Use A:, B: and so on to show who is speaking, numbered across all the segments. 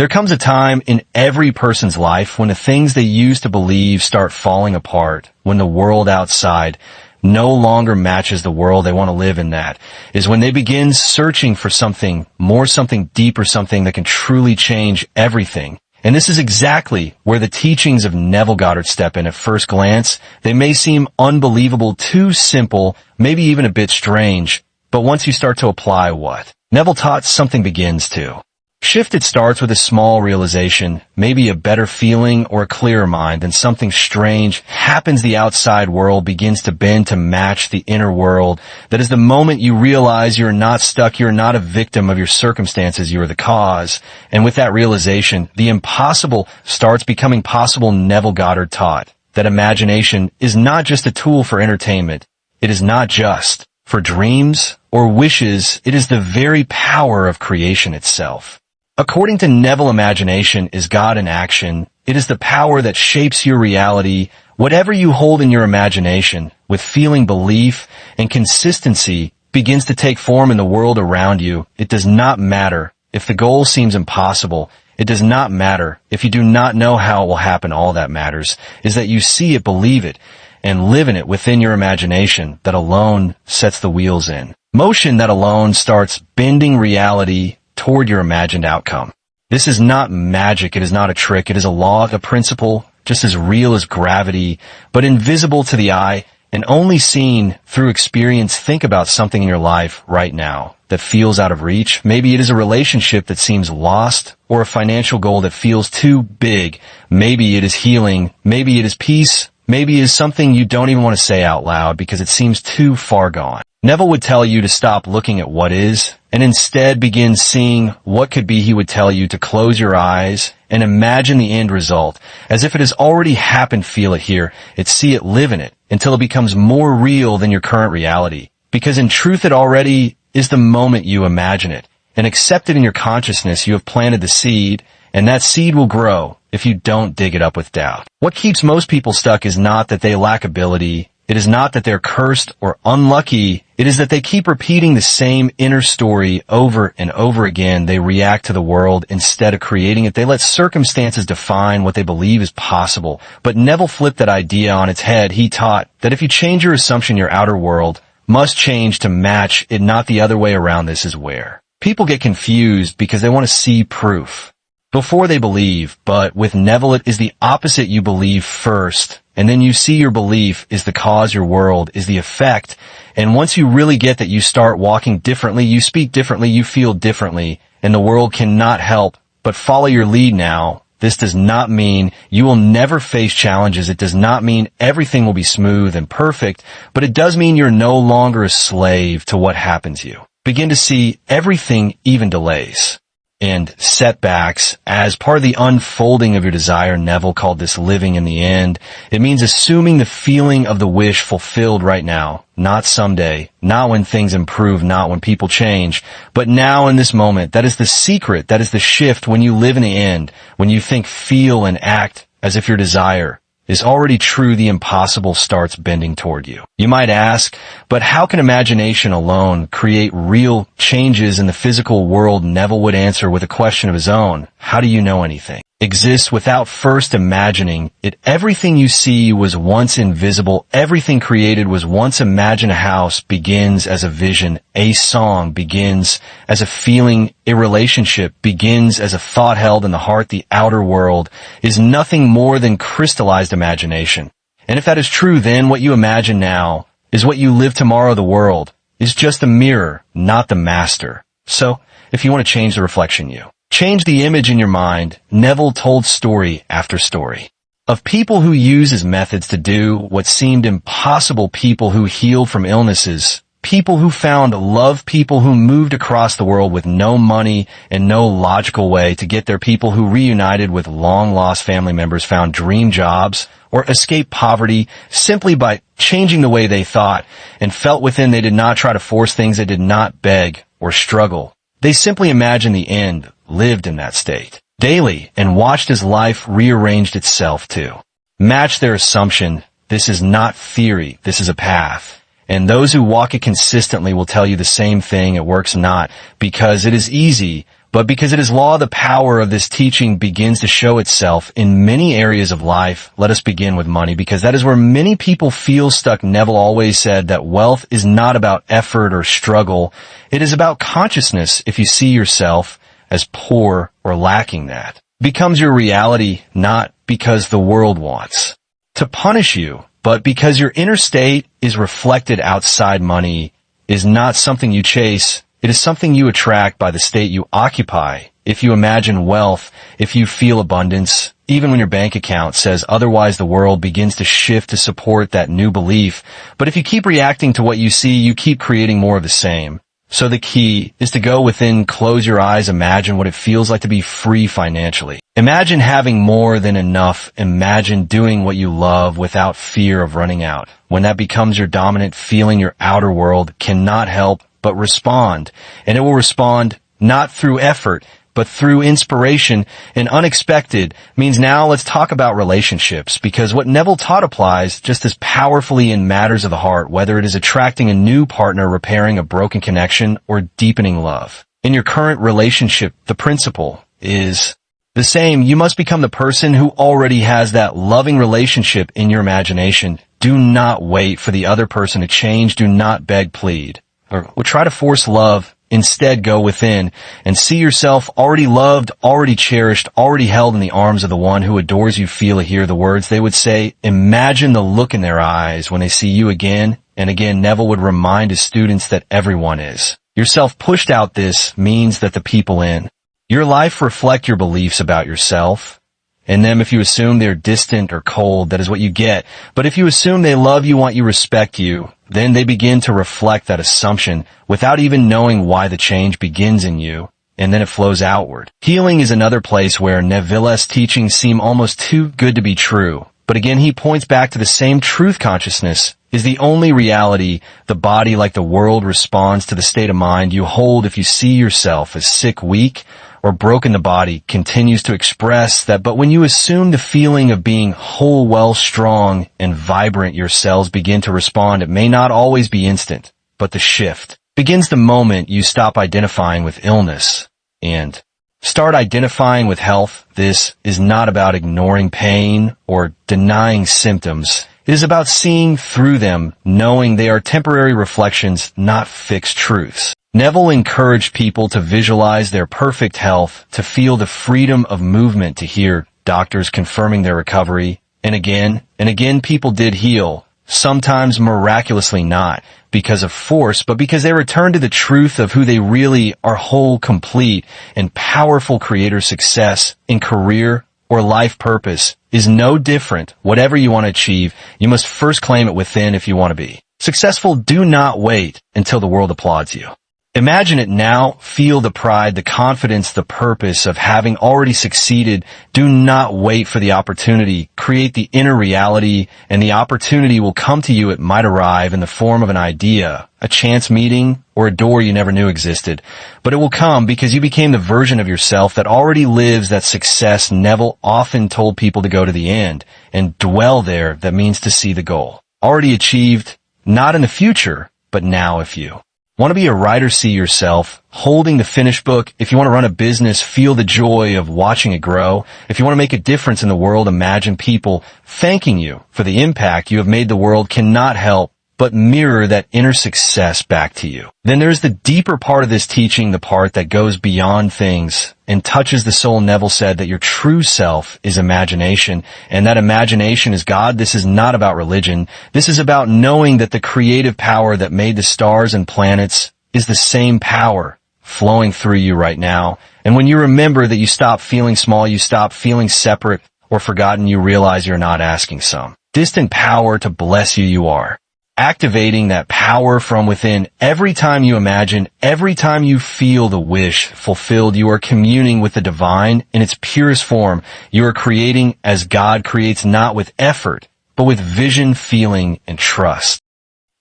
A: There comes a time in every person's life when the things they used to believe start falling apart, when the world outside no longer matches the world they want to live in. That is when they begin searching for something more, something deeper, something that can truly change everything. And this is exactly where the teachings of Neville Goddard step in. At first glance, they may seem unbelievable, too simple, maybe even a bit strange. But once you start to apply what Neville taught, something begins to shift. It starts with a small realization, maybe a better feeling or a clearer mind. Then something strange happens. The outside world begins to bend to match the inner world. That is the moment you realize you're not stuck, you're not a victim of your circumstances, you are the cause. And with that realization, the impossible starts becoming possible. Neville Goddard taught that imagination is not just a tool for entertainment. It is not just for dreams or wishes. It is the very power of creation itself. According to Neville, imagination is God in action. It is the power that shapes your reality. Whatever you hold in your imagination, with feeling, belief, and consistency, begins to take form in the world around you. It does not matter if the goal seems impossible. It does not matter if you do not know how it will happen. All that matters is that you see it, believe it, and live in it within your imagination. That alone sets the wheels in motion. That alone starts bending reality toward your imagined outcome. This is not magic. It is not a trick. It is a law, a principle, just as real as gravity, but invisible to the eye and only seen through experience. Think about something in your life right now that feels out of reach. Maybe it is a relationship that seems lost, or a financial goal that feels too big. Maybe it is healing. Maybe it is peace. Maybe it is something you don't even want to say out loud because it seems too far gone. Neville would tell you to stop looking at what is and instead begin seeing what could be. He would tell you to close your eyes and imagine the end result as if it has already happened. Feel it, hear it, see it, live in it until it becomes more real than your current reality. Because in truth, it already is the moment you imagine it and accept it in your consciousness. You have planted the seed, and that seed will grow if you don't dig it up with doubt. What keeps most people stuck is not that they lack ability. It is not that they're cursed or unlucky. It is that they keep repeating the same inner story over and over again. They react to the world instead of creating it. They let circumstances define what they believe is possible. But Neville flipped that idea on its head. He taught that if you change your assumption, your outer world must change to match it, not the other way around. This is where people get confused because they want to see proof before they believe. But with Neville, it is the opposite. You believe first, and then you see your belief is the cause, your world is the effect. And once you really get that, you start walking differently, you speak differently, you feel differently, and the world cannot help but follow your lead now. This does not mean you will never face challenges. It does not mean everything will be smooth and perfect, but it does mean you're no longer a slave to what happens to you. Begin to see everything, even delays and setbacks, as part of the unfolding of your desire. Neville called this living in the end. It means assuming the feeling of the wish fulfilled right now, not someday, not when things improve, not when people change, but now in this moment. That is the secret. That is the shift. When you live in the end, when you think, feel, and act as if your desire is already true, the impossible starts bending toward you. You might ask, but how can imagination alone create real changes in the physical world? Neville would answer with a question of his own. How do you know anything exists without first imagining it? Everything you see was once invisible. Everything created was once imagined. A house begins as a vision. A song begins as a feeling. A relationship begins as a thought held in the heart. The outer world is nothing more than crystallized imagination. And if that is true, then what you imagine now is what you live tomorrow. The world is just a mirror, not the master. So, if you want to change the reflection, you change the image in your mind. Neville told story after story of people who use his methods to do what seemed impossible, people who healed from illnesses, people who found love, people who moved across the world with no money and no logical way to get there, people who reunited with long-lost family members, found dream jobs, or escaped poverty simply by changing the way they thought and felt within. They did not try to force things. They did not beg or struggle. They simply imagined the end, lived in that state daily, and watched as life rearranged itself to match their assumption. This is not theory. This is a path. And those who walk it consistently will tell you the same thing. It works not because it is easy, But because it is law, the power of this teaching begins to show itself in many areas of life. Let us begin with money, because that is where many people feel stuck. Neville always said that wealth is not about effort or struggle. It is about consciousness. If you see yourself as poor or lacking that, it becomes your reality, not because the world wants to punish you, but because your inner state is reflected outside. Money is not something you chase. It is something you attract by the state you occupy. If you imagine wealth, if you feel abundance, even when your bank account says otherwise, the world begins to shift to support that new belief. But if you keep reacting to what you see, you keep creating more of the same. So the key is to go within, close your eyes, imagine what it feels like to be free financially. Imagine having more than enough. Imagine doing what you love without fear of running out. When that becomes your dominant feeling, your outer world cannot help but respond. And it will respond not through effort, but through inspiration. And unexpected means now let's talk about relationships, because what Neville taught applies just as powerfully in matters of the heart, whether it is attracting a new partner, repairing a broken connection, or deepening love. In your current relationship, the principle is the same. You must become the person who already has that loving relationship in your imagination. Do not wait for the other person to change. Do not beg, plead, or try to force love. Instead, go within and see yourself already loved, already cherished, already held in the arms of the one who adores you. Feel or hear the words they would say. Imagine the look in their eyes when they see you again and again. Neville would remind his students that everyone is. Yourself pushed out. This means that the people in your life reflect your beliefs about yourself and them. If you assume they're distant or cold, that is what you get. But if you assume they love you, want you, respect you, then they begin to reflect that assumption without even knowing why. The change begins in you, and then it flows outward. Healing is another place where Neville's teachings seem almost too good to be true. But again, he points back to the same truth. Consciousness is the only reality. The body, like the world, responds to the state of mind you hold. If you see yourself as sick, weak, or broken, the body continues to express that. But when you assume the feeling of being whole, well, strong, and vibrant, your cells begin to respond. It may not always be instant, but the shift begins the moment you stop identifying with illness and start identifying with health. This is not about ignoring pain or denying symptoms. It is about seeing through them, knowing they are temporary reflections, not fixed truths. Neville encouraged people to visualize their perfect health, to feel the freedom of movement, to hear doctors confirming their recovery. And again, people did heal, sometimes miraculously, not because of force, but because they returned to the truth of who they really are, whole, complete, and powerful. Creator success in career or life purpose is no different. Whatever you want to achieve, you must first claim it within. If you want to be successful, do not wait until the world applauds you. Imagine it now. Feel the pride, the confidence, the purpose of having already succeeded. Do not wait for the opportunity. Create the inner reality, and the opportunity will come to you. It might arrive in the form of an idea, a chance meeting, or a door you never knew existed. But it will come because you became the version of yourself that already lives that success. Neville often told people to go to the end and dwell there. That means to see the goal already achieved, not in the future, but now. If you want to be a writer, see yourself holding the finished book. If you want to run a business, feel the joy of watching it grow. If you want to make a difference in the world, imagine people thanking you for the impact you have made. The world cannot help but mirror that inner success back to you. Then there's the deeper part of this teaching, the part that goes beyond things and touches the soul. Neville said that your true self is imagination, and that imagination is God. This is not about religion. This is about knowing that the creative power that made the stars and planets is the same power flowing through you right now. And when you remember that, you stop feeling small, you stop feeling separate or forgotten. You realize you're not asking some distant power to bless you. You are activating that power from within. Every time you imagine, every time you feel the wish fulfilled, you are communing with the divine in its purest form. You are creating as God creates, not with effort, but with vision, feeling, and trust.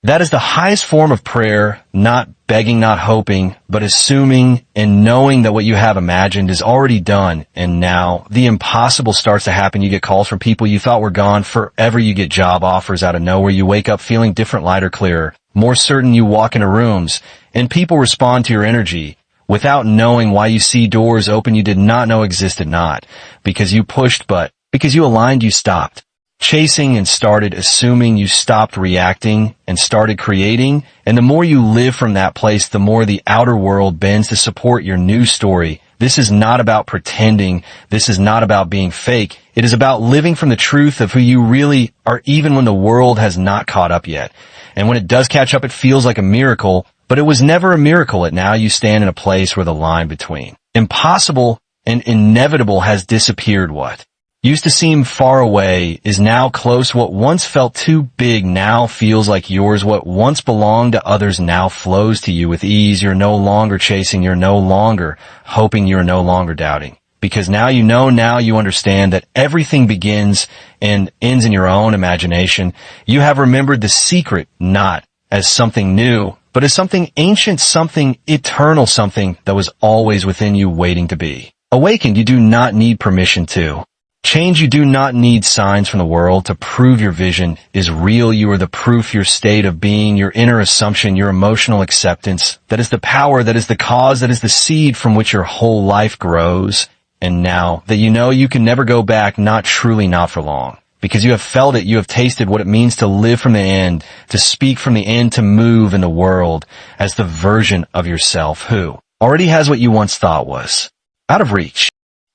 A: That is the highest form of prayer, not begging, not hoping, but assuming and knowing that what you have imagined is already done. And now the impossible starts to happen. You get calls from people you thought were gone forever. You get job offers out of nowhere. You wake up feeling different, lighter, clearer, more certain. You walk into rooms and people respond to your energy without knowing why you see doors open you did not know existed, not because you pushed, but because you aligned, you stopped chasing and started assuming, you stopped reacting and started creating. And the more you live from that place, the more the outer world bends to support your new story. This is not about pretending. This is not about being fake. It is about living from the truth of who you really are, even when the world has not caught up yet. And when it does catch up, it feels like a miracle, but it was never a miracle. It now you stand in a place where the line between impossible and inevitable has disappeared. What used to seem far away is now close. What once felt too big now feels like yours. What once belonged to others now flows to you with ease. You're no longer chasing. You're no longer hoping. You're no longer doubting. Because now you know, now you understand that everything begins and ends in your own imagination. You have remembered the secret not as something new, but as something ancient, something eternal, something that was always within you waiting to be awakened. You do not need permission to change. You do not need signs from the world to prove your vision is real. You are the proof, your state of being, your inner assumption, your emotional acceptance. That is the power, that is the cause, that is the seed from which your whole life grows. And now that you know, you can never go back, not truly, not for long. Because you have felt it, you have tasted what it means to live from the end, to speak from the end, to move in the world as the version of yourself who already has what you once thought was out of reach.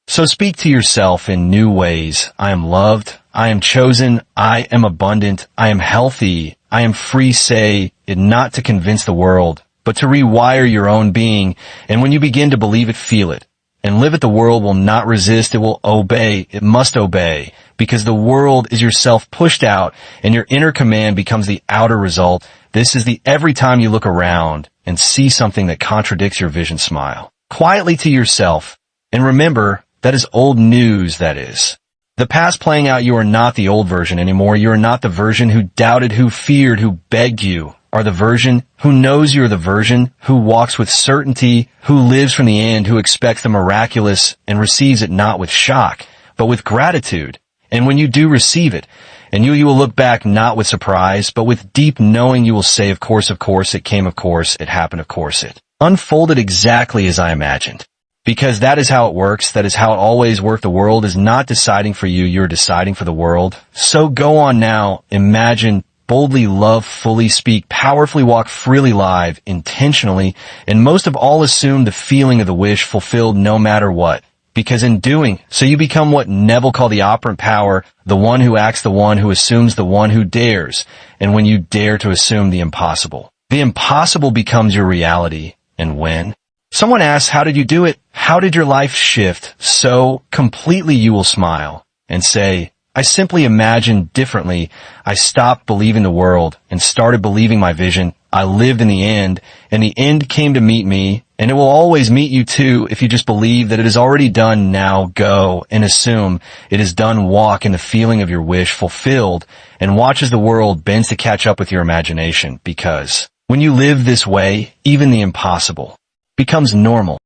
A: So speak to yourself in new ways. I am loved. I am chosen. I am abundant. I am healthy. I am free. Say it not to convince the world, but to rewire your own being. And when you begin to believe it, feel it. And live it, the world will not resist. It will obey. It must obey. Because the world is yourself pushed out, and your inner command becomes the outer result. This is the every time you look around and see something that contradicts your vision, smile quietly to yourself. And remember, that is old news, that is. The past playing out. You are not the old version anymore. You are not the version who doubted, who feared, who begged. You are the version who knows you're the version who walks with certainty, who lives from the end, who expects the miraculous and receives it not with shock, but with gratitude. And when you do receive it, and you will look back not with surprise, but with deep knowing. You will say, of course, it came, of course, it happened, of course, it unfolded exactly as I imagined. Because that is how it works. That is how it always worked. The world is not deciding for you. You're deciding for the world. So go on now. Imagine, boldly, love fully, speak powerfully, walk freely, live intentionally, and most of all assume the feeling of the wish fulfilled no matter what. Because in doing so you become what Neville called the operant power, the one who acts, the one who assumes, the one who dares. And when you dare to assume the impossible becomes your reality. And when someone asks, how did you do it? How did your life shift so completely? You will smile and say, I simply imagined differently. I stopped believing the world and started believing my vision. I lived in the end, and the end came to meet me, and it will always meet you too if you just believe that it is already done. Now go and assume it is done. Walk in the feeling of your wish fulfilled and watch as the world bends to catch up with your imagination. Because when you live this way, even the impossible becomes normal.